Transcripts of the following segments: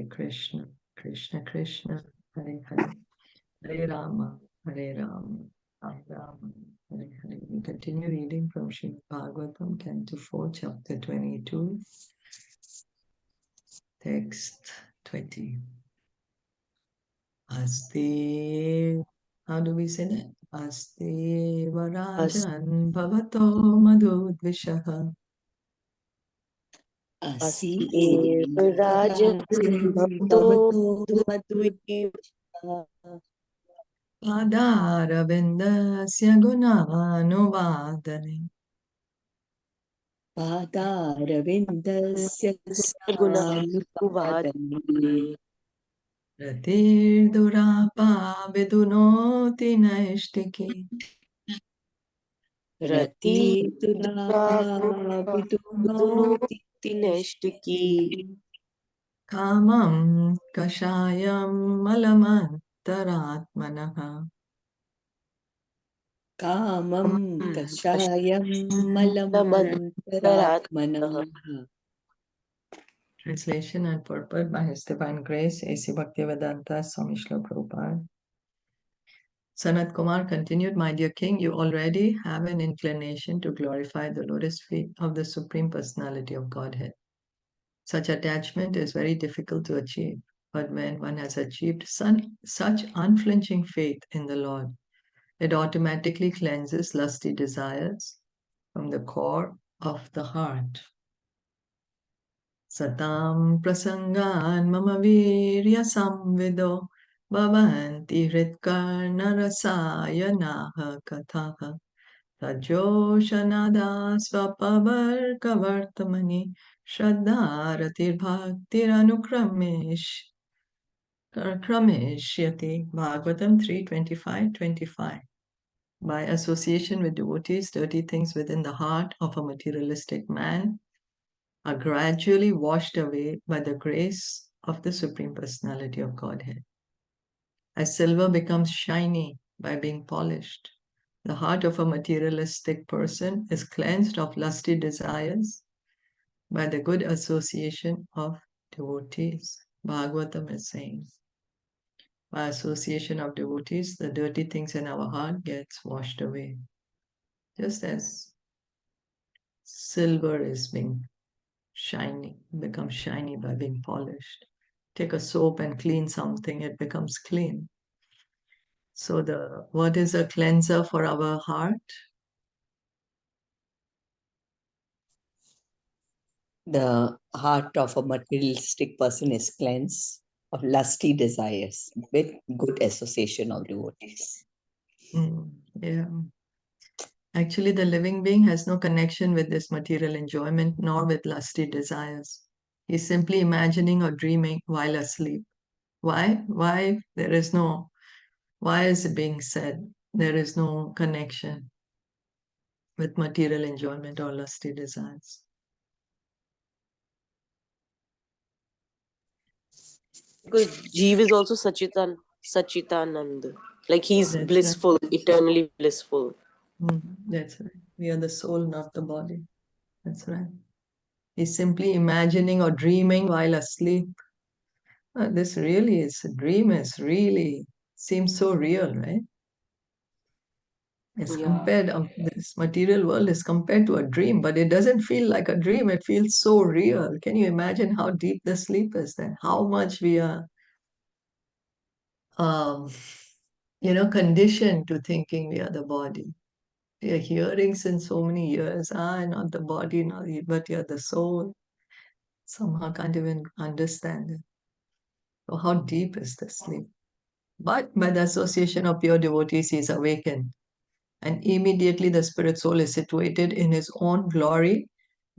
Hare Krishna, Krishna Krishna, Hare Hare, Hare Rama, Hare Rama, Rama Rama, Hare Hare. We continue reading from Srimad Bhagavatam, Canto 4, Chapter 22, Text 20. Asti, how do we say that? Asti Varajan Bhavato Madhudvishaha. Asti Rajan Bhakto Madhudvishaha. Padaravindasya gunanuvadane. Padaravindasya gunanuvadane. Ratirdurapa vidunoti naishtiki. Ratidurapa vidunoti naishtiki. Kamam kashayam malamantaratmanaha. Kamam kashayam malamantaratmanaha. Translation and purport by His Divine Grace, A.C. Bhaktivedanta Swami Srila Prabhupada. Sanat Kumar continued, My dear king, you already have an inclination to glorify the lotus feet of the Supreme Personality of Godhead. Such attachment is very difficult to achieve, but when one has achieved such unflinching faith in the Lord, it automatically cleanses lusty desires from the core of the heart. Satam prasangan mama virya samvido bhavanti hritkarna rasayanaha kathaha tajoshanada svapavarkavartamani shraddharatir bhaktiranukrameshyati. Bhagavatam 3:25-25. By association with devotees, dirty things within the heart of a materialistic man are gradually washed away by the grace of the Supreme Personality of Godhead. As silver becomes shiny by being polished, the heart of a materialistic person is cleansed of lusty desires by the good association of devotees. Bhagavatam is saying, by association of devotees, the dirty things in our heart gets washed away. Just as silver is being shiny, becomes shiny by being polished. Take a soap and clean something, it becomes clean. So what is a cleanser for our heart? The heart of a materialistic person is cleansed of lusty desires with good association of devotees. Yeah. Actually, the living being has no connection with this material enjoyment nor with lusty desires. He's simply imagining or dreaming while asleep. Why? Why is it being said there is no connection with material enjoyment or lusty desires? Because Jeev is also Sachitanand. Like he's That's blissful, eternally blissful. That's right. We are the soul, not the body. That's right. He's simply imagining or dreaming while asleep. This really is a dream, is really seems so real, right? It's compared, this material world is compared to a dream, but it doesn't feel like a dream. It feels so real. Can you imagine how deep the sleep is then? How much we are, conditioned to thinking we are the body. We are hearing since so many years, not the body, but you're the soul. Somehow can't even understand it. So how deep is the sleep? But by the association of pure devotees, he is awakened. And immediately the spirit soul is situated in his own glory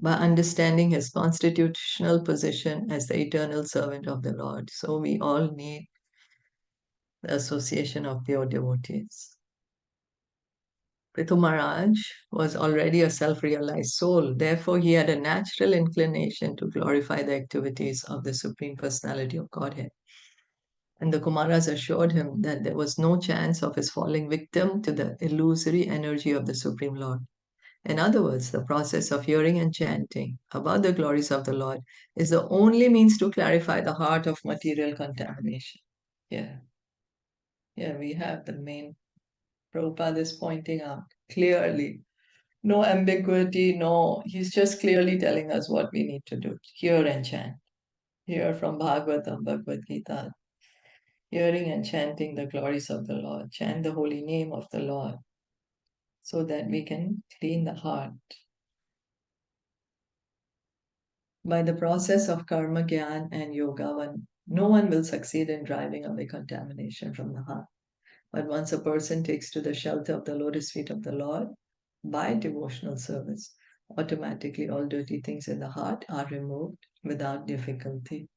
by understanding his constitutional position as the eternal servant of the Lord. So we all need the association of pure devotees. Pṛthu Mahārāja was already a self-realized soul. Therefore, he had a natural inclination to glorify the activities of the Supreme Personality of Godhead. And the Kumāras assured him that there was no chance of his falling victim to the illusory energy of the Supreme Lord. In other words, the process of hearing and chanting about the glories of the Lord is the only means to clarify the heart of material contamination. Yeah. Yeah, we have the main. Prabhupada is pointing out clearly. No ambiguity, no. He's just clearly telling us what we need to do. Hear and chant. Hear from Bhagavatam, Bhagavad Gita. Hearing and chanting the glories of the Lord. Chant the holy name of the Lord so that we can clean the heart. By the process of karma, gyan, and yoga, no one will succeed in driving away contamination from the heart. But once a person takes to the shelter of the lotus feet of the Lord by devotional service, automatically all dirty things in the heart are removed without difficulty.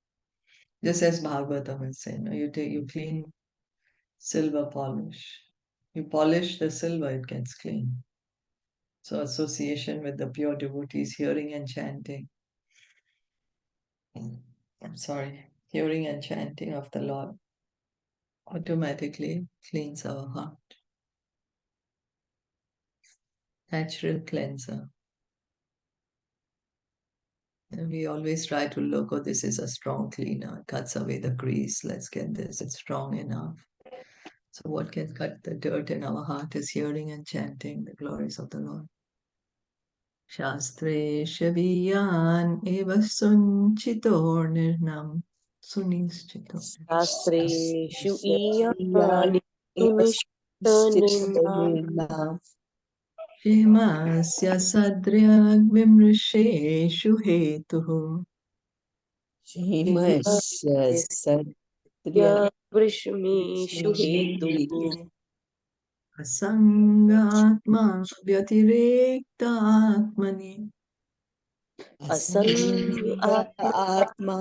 Just as Bhagavatam is saying, you clean silver polish. You polish the silver, it gets clean. So association with the pure devotees, hearing and chanting. Hearing and chanting of the Lord automatically cleans our heart. Natural cleanser. And we always try to look, oh, this is a strong cleaner, cuts away the grease, let's get this, it's strong enough. So what can cut the dirt in our heart is hearing and chanting the glories of the Lord. Shastre Shaviyan eva sunchitor nirnam sunischito. Shastreshu Yan iyani sunishtanina Shemasya sadryag vimrisheshu hetuhu. Shimasya Satriya vrishmeshu hetu Asangatma vyatirekta atmani. asanga Atma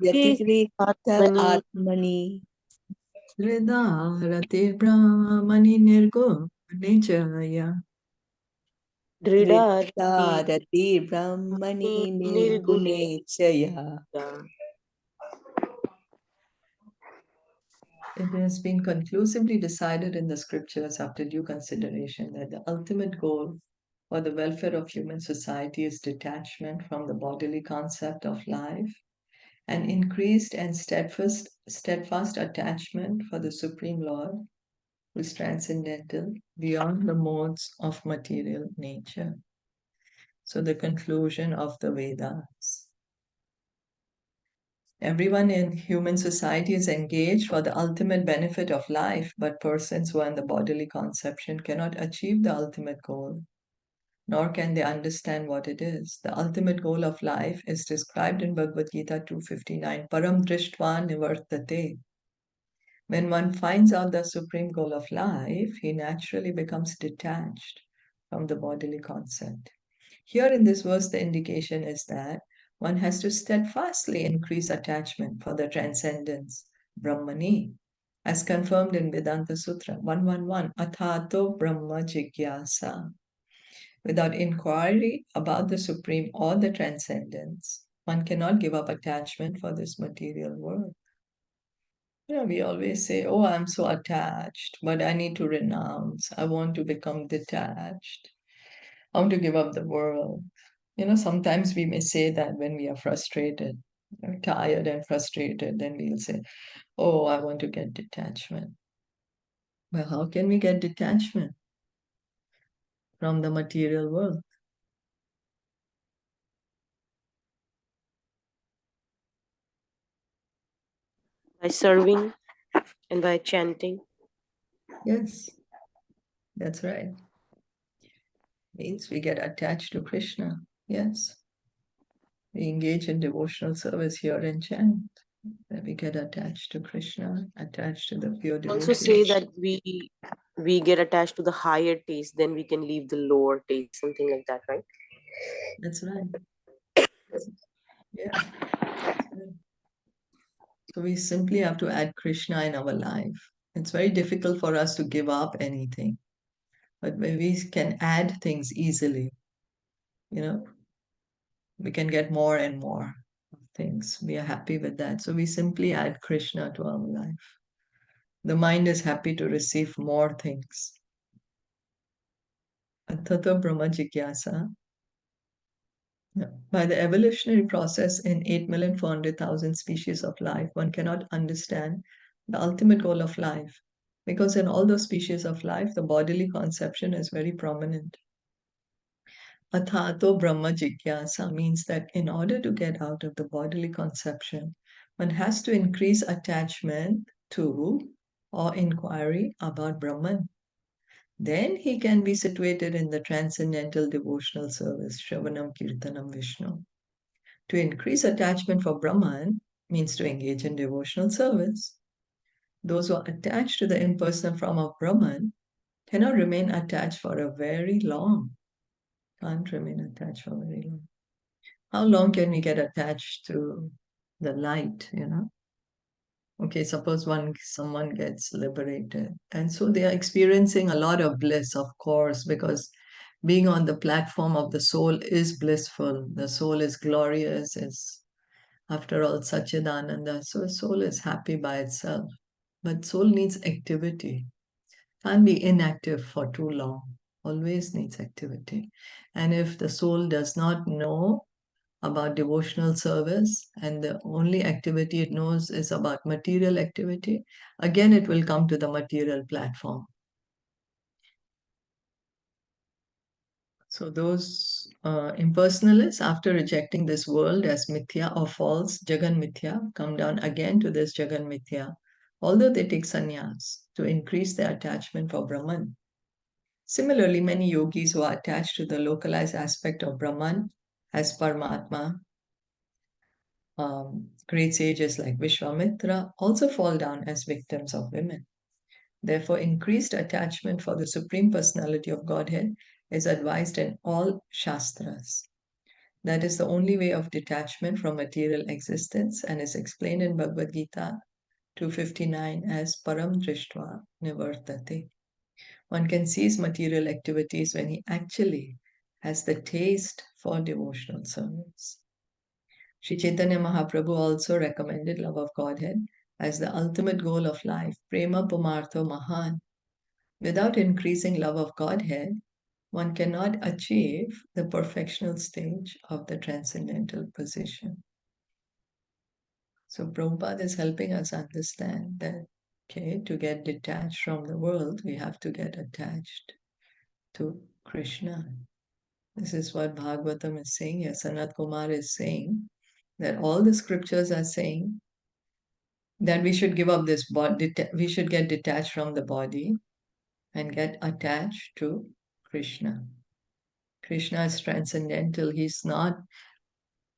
Vyatikrita atmani Atmani Hridarati brahmani nirgunijaya. dridati Dridharati Brahmani nirgune Nirgune Chaya. It has been conclusively decided in the scriptures after due consideration that the ultimate goal for the welfare of human society is detachment from the bodily concept of life and increased and steadfast attachment for the Supreme Lord, who is transcendental beyond the modes of material nature. So the conclusion of the Vedas. Everyone in human society is engaged for the ultimate benefit of life, but persons who are in the bodily conception cannot achieve the ultimate goal, nor can they understand what it is. The ultimate goal of life is described in Bhagavad Gita 2:59, Param Drishtva Nivartate. When one finds out the supreme goal of life, he naturally becomes detached from the bodily concept. Here in this verse, the indication is that one has to steadfastly increase attachment for the transcendence, Brahmani, as confirmed in Vedanta Sutra 111, Athato Brahma Jigyasa. Without inquiry about the Supreme or the transcendence, one cannot give up attachment for this material world. We always say, oh, I'm so attached, but I need to renounce. I want to become detached. I want to give up the world. Sometimes we may say that when we are frustrated, tired and frustrated, then we'll say, oh, I want to get detachment. Well, how can we get detachment from the material world? by serving and by chanting. Yes, that's right. Means we get attached to Krishna. Yes. We engage in devotional service, hear and chant. Then we get attached to Krishna, attached to the pure Also say devotees. that we get attached to the higher taste, then we can leave the lower taste, something like that, right? That's right. Yeah. So we simply have to add Krishna in our life. It's very difficult for us to give up anything, but when we can add things easily, we can get more and more things. We are happy with that. So we simply add Krishna to our life. The mind is happy to receive more things. Tato Brahma Jigyasa. By the evolutionary process in 8,400,000 species of life, one cannot understand the ultimate goal of life, because in all those species of life, the bodily conception is very prominent. Athato Brahma Jigyasa means that in order to get out of the bodily conception, one has to increase attachment to or inquiry about Brahman. Then he can be situated in the transcendental devotional service, Shravanam Kirtanam Vishnu. To increase attachment for Brahman means to engage in devotional service. Those who are attached to the impersonal form of Brahman cannot remain attached for a very long. Can't remain attached for very long. How long can we get attached to the light, Okay, suppose someone gets liberated. And so they are experiencing a lot of bliss, of course, because being on the platform of the soul is blissful. The soul is glorious, is after all Satchidananda. So soul is happy by itself. But soul needs activity. Can't be inactive for too long. Always needs activity. And if the soul does not know about devotional service and the only activity it knows is about material activity, again it will come to the material platform. So those impersonalists, after rejecting this world as mithya or false, Jagan Mithya, come down again to this Jagan Mithya, although they take sannyas to increase their attachment for Brahman. Similarly, many yogis who are attached to the localized aspect of Brahman as Paramatma, great sages like Vishwamitra, also fall down as victims of women. Therefore, increased attachment for the Supreme Personality of Godhead is advised in all Shastras. That is the only way of detachment from material existence and is explained in Bhagavad Gita 259 as Param Drishtva Nivartate. One can cease material activities when he actually has the taste for devotional service. Sri Caitanya Mahaprabhu also recommended love of Godhead as the ultimate goal of life, Prema Pumartho Mahan. Without increasing love of Godhead, one cannot achieve the perfectional stage of the transcendental position. So Prabhupada is helping us understand that, to get detached from the world, we have to get attached to Krishna. This is what Bhagavatam is saying here. Sanat Kumar is saying that all the scriptures are saying that we should give up this body, we should get detached from the body and get attached to Krishna. Krishna is transcendental. He's not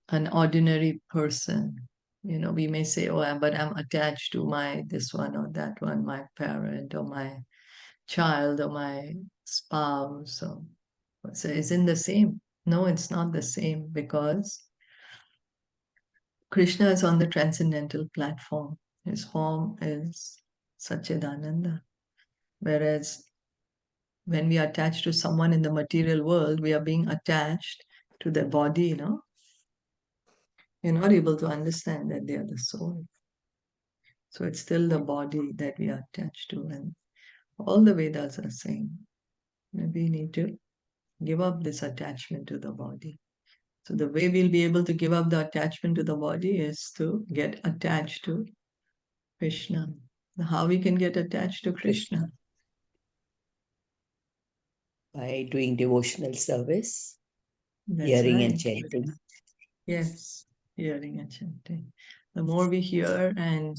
an ordinary person. We may say, but I'm attached to this one or that one, my parent or my child or my spouse. So isn't the same? No, it's not the same, because Krishna is on the transcendental platform. His form is Satchidananda. Whereas when we are attached to someone in the material world, we are being attached to their body, You're not able to understand that they are the soul. So it's still the body that we are attached to. And all the Vedas are saying maybe we need to give up this attachment to the body. So the way we'll be able to give up the attachment to the body is to get attached to Krishna. How we can get attached to Krishna? By doing devotional service, That's hearing right. and chanting. Yes, hearing and chanting. The more we hear and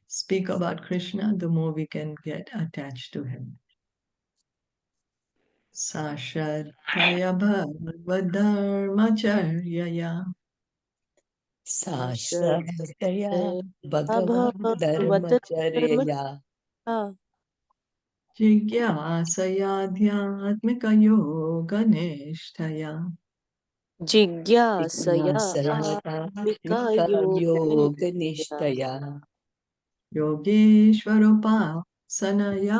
speak about Krishna, the more we can get attached to him. Sashadhaya Bhagavadharmacharyaya. Sashadhaya Bhagavan Dharmacharyaya. Jigyasayadhyatmika yoganishtaya. Jigyasayatmika Yoganishtaya. Yogeshwaropasanaaya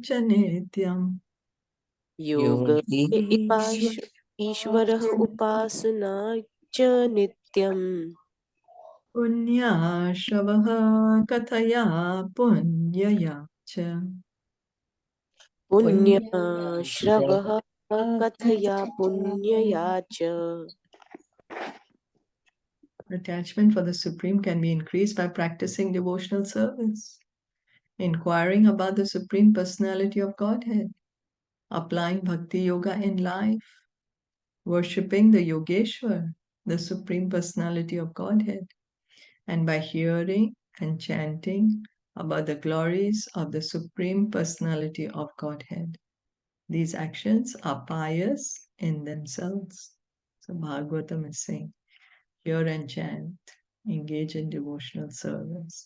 cha nityam. Yoga Ishwarah Upasana cha nityam. Punyashravah kathaya punyaya cha. Punya Shravah Kathaya punyaya cha. Attachment for the Supreme can be increased by practicing devotional service, inquiring about the Supreme Personality of Godhead, applying Bhakti Yoga in life, worshipping the Yogeshwar, the Supreme Personality of Godhead, and by hearing and chanting about the glories of the Supreme Personality of Godhead. These actions are pious in themselves. So Bhagavatam is saying, hear and chant, engage in devotional service.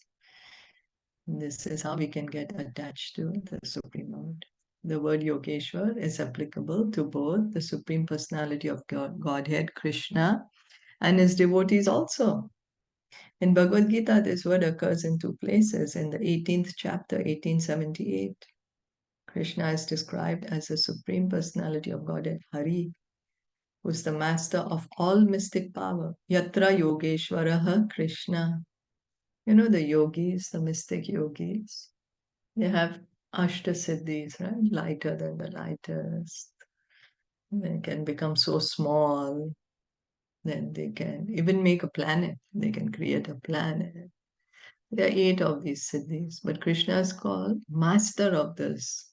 This is how we can get attached to the Supreme Lord. The word Yogeshwar is applicable to both the Supreme Personality of Godhead, Krishna, and his devotees also. In Bhagavad Gita, this word occurs in 2 places. In the 18th chapter, 1878, Krishna is described as the Supreme Personality of Godhead, Hari, who is the master of all mystic power. Yatra Yogeshwaraha Krishna. You know the yogis, the mystic yogis, they have Ashtasiddhis, right? Lighter than the lightest. They can become so small, then they can even make a planet. They can create a planet. There are 8 of these siddhis, but Krishna is called master of this.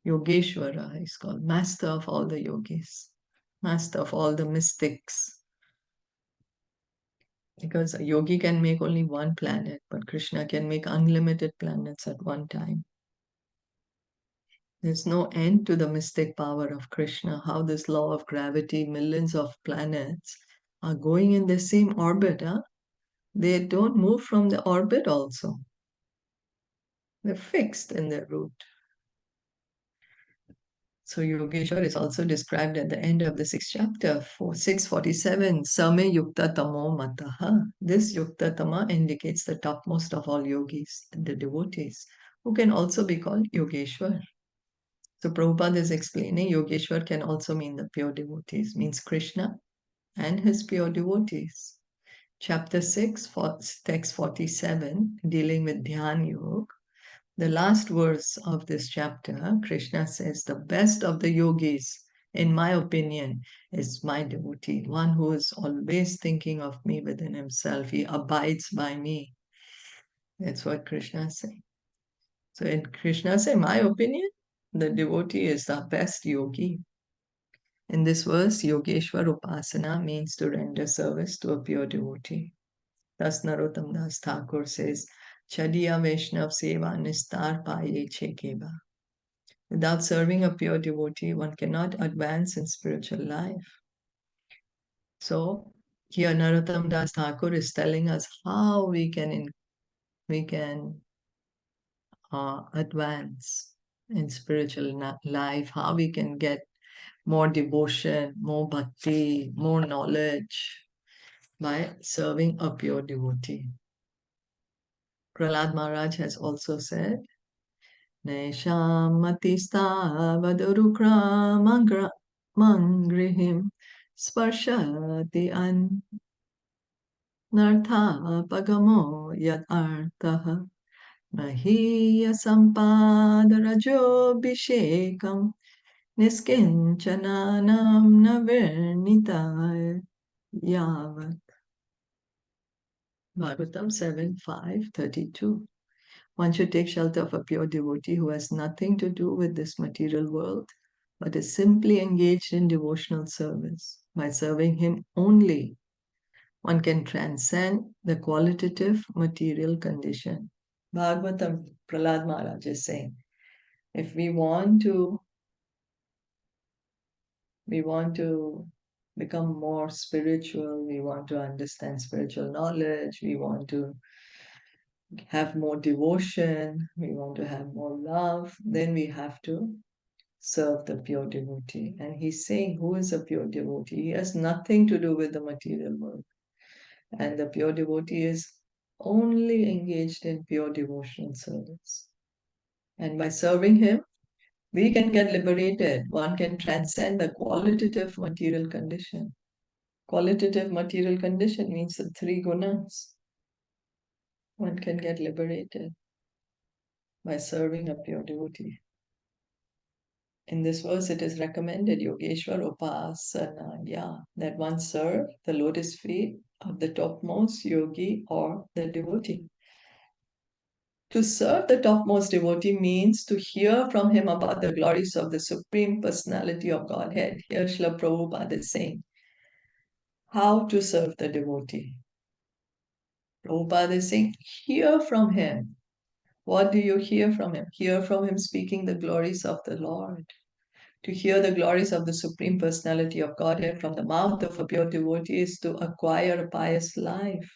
Yogeshwara is called master of all the yogis, master of all the mystics. Because a yogi can make only one planet, but Krishna can make unlimited planets at one time. There's no end to the mystic power of Krishna, how this law of gravity, millions of planets are going in the same orbit. They don't move from the orbit also. They're fixed in their route. So Yogeshwar is also described at the end of the 6th chapter, 647, Same Yukta Tamo Mataha. This Yukta Tama indicates the topmost of all yogis, the devotees, who can also be called Yogeshwar. So Prabhupada is explaining Yogeshwar can also mean the pure devotees, means Krishna and his pure devotees. Chapter 6, text 47, dealing with Dhyan Yoga. The last verse of this chapter, Krishna says, the best of the yogis, in my opinion, is my devotee, one who is always thinking of me within himself. He abides by me. That's what Krishna is saying. So in Krishna say, my opinion, the devotee is the best yogi. In this verse, Yogeshwar Upasana means to render service to a pure devotee. Thus Narottam Das Thakur says, Chadiya Vaishnav Seva Nistar Paye Chekeba. Without serving a pure devotee, one cannot advance in spiritual life. So here Narottam Das Thakur is telling us how we can advance in spiritual life, how we can get more devotion, more bhakti, more knowledge by serving a pure devotee. Prahlad Maharaj has also said, Nesham matista vadurukra mangrihim sparshati anartha pagamo yad artaha mahiya sampadarajo bhishekam niskinchananam navernita yavat. Bhagavatam 7:5-32. One should take shelter of a pure devotee who has nothing to do with this material world, but is simply engaged in devotional service. By serving him only, one can transcend the qualitative material condition. Bhagavatam, Prahlad Maharaj is saying, if we want to become more spiritual, we want to understand spiritual knowledge, we want to have more devotion, we want to have more love, then we have to serve the pure devotee. And he's saying, who is a pure devotee? He has nothing to do with the material world. And the pure devotee is only engaged in pure devotional service. And by serving him, we can get liberated. One can transcend the qualitative material condition. Qualitative material condition means the 3 gunas. One can get liberated by serving a pure devotee. in this verse it is recommended, Yogeshwar Upasana, that one serve the lotus feet of the topmost yogi or the devotee. To serve the topmost devotee means to hear from him about the glories of the Supreme Personality of Godhead. Here Srila Prabhupada is saying how to serve the devotee. Prabhupada is saying, hear from him. What do you hear from him? Hear from him speaking the glories of the Lord. To hear the glories of the Supreme Personality of Godhead from the mouth of a pure devotee is to acquire a pious life.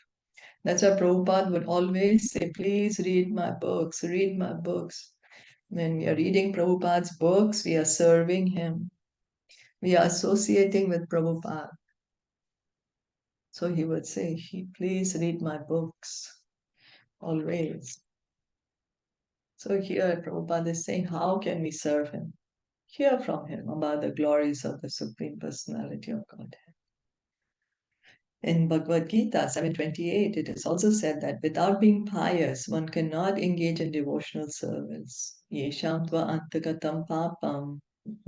That's why Prabhupada would always say, please read my books, read my books. When we are reading Prabhupada's books, we are serving him. We are associating with Prabhupada. So he would say, please read my books, always. So here Prabhupada is saying, how can we serve him? Hear from him about the glories of the Supreme Personality of Godhead. In Bhagavad Gita 7.28, it is also said that without being pious, one cannot engage in devotional service. Yesham tva antagatam papam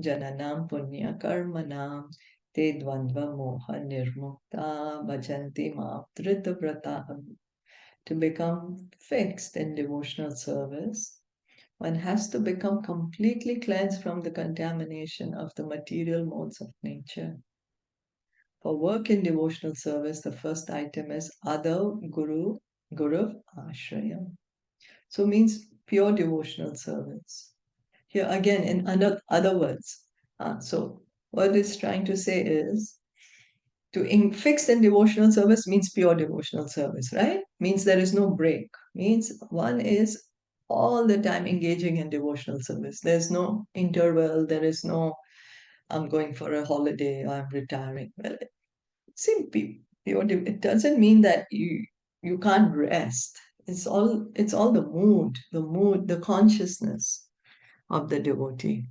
jananam punya karmanam te dvandva moha nirmukta bhajanti ma trita vrataham. To become fixed in devotional service, one has to become completely cleansed from the contamination of the material modes of nature. For work in devotional service, the first item is Adav Guru Ashraya. So means pure devotional service. Here again, in other words, so what it's trying to say is to fix in devotional service means pure devotional service, right? Means there is no break. Means one is all the time engaging in devotional service. There's no interval. There is no, I'm going for a holiday or I'm retiring. Well, it doesn't mean that you can't rest. It's all the mood, the consciousness of the devotee.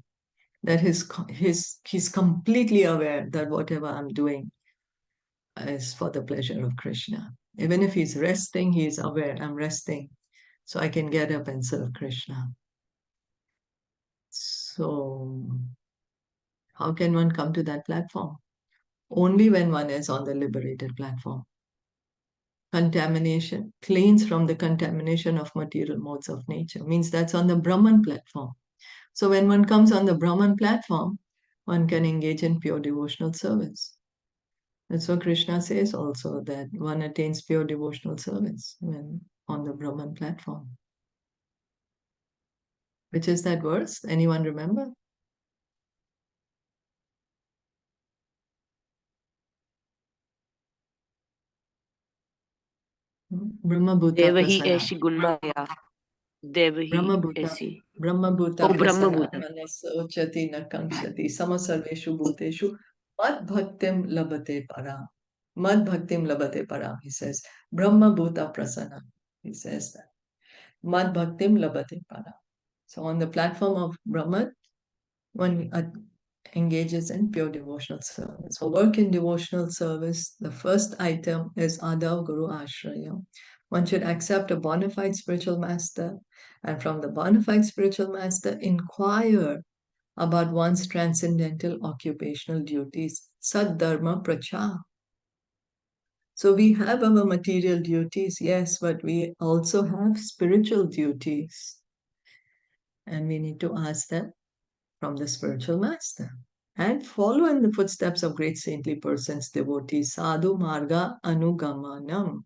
That he's completely aware that whatever I'm doing is for the pleasure of Krishna. Even if he's resting, he's aware, I'm resting, so I can get up and serve Krishna. So how can one come to that platform? Only when one is on the liberated platform. Contamination, cleans from the contamination of material modes of nature, means that's on the Brahman platform. So when one comes on the Brahman platform, one can engage in pure devotional service. That's what Krishna says also, that one attains pure devotional service when on the Brahman platform. Which is that verse? Anyone remember? Brahma Bhuta Devahi Prasana. Eshi Gunmaya. Devahi Brahma Bhuta. Esi. Brahma Bhuta Oh, Brahma Prasana. Bhuta. Manasocati nakamshati. Samasarveshu bhuteshu. Mad bhaktim labate param. Mad bhaktim labate param. He says. Brahma Bhuta Prasana. He says that. Mad bhaktim labate param. So on the platform of Brahman, one engages in pure devotional service. For work in devotional service, the first item is Adav Guru Ashraya. One should accept a bona fide spiritual master, and from the bona fide spiritual master, inquire about one's transcendental occupational duties, Sad Dharma Pracha. So we have our material duties, yes, but we also have spiritual duties. And we need to ask them from the spiritual master and follow in the footsteps of great saintly persons, devotees, sadhu marga anugamanam.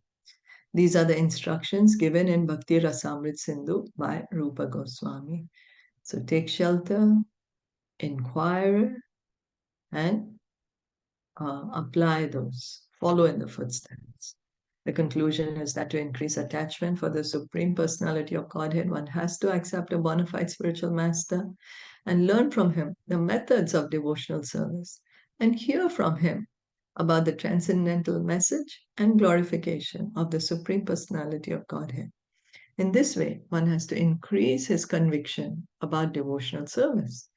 These are the instructions given in Bhakti Rasamrit Sindhu by Rupa Goswami. So take shelter, inquire, and apply those. Follow in the footsteps. The conclusion is that to increase attachment for the Supreme Personality of Godhead, one has to accept a bona fide spiritual master and learn from him the methods of devotional service and hear from him about the transcendental message and glorification of the Supreme Personality of Godhead. In this way, one has to increase his conviction about devotional service.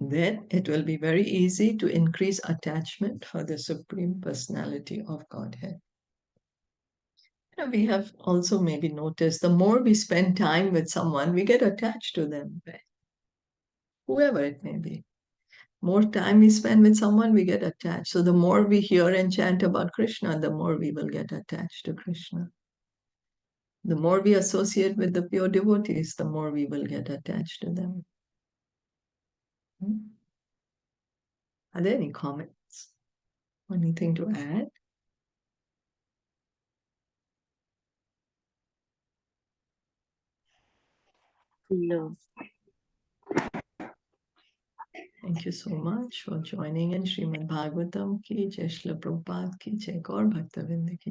Then it will be very easy to increase attachment for the Supreme Personality of Godhead. We have also maybe noticed the more we spend time with someone, we get attached to them. whoever it may be. More time we spend with someone, we get attached. So the more we hear and chant about Krishna, the more we will get attached to Krishna. The more we associate with the pure devotees, the more we will get attached to them. Are there any comments? Anything to add? No. Thank you so much for joining in Srimad Bhagavatam ki jai, Srila Prabhupada ki jai, Gaur Bhaktavinda ki jai.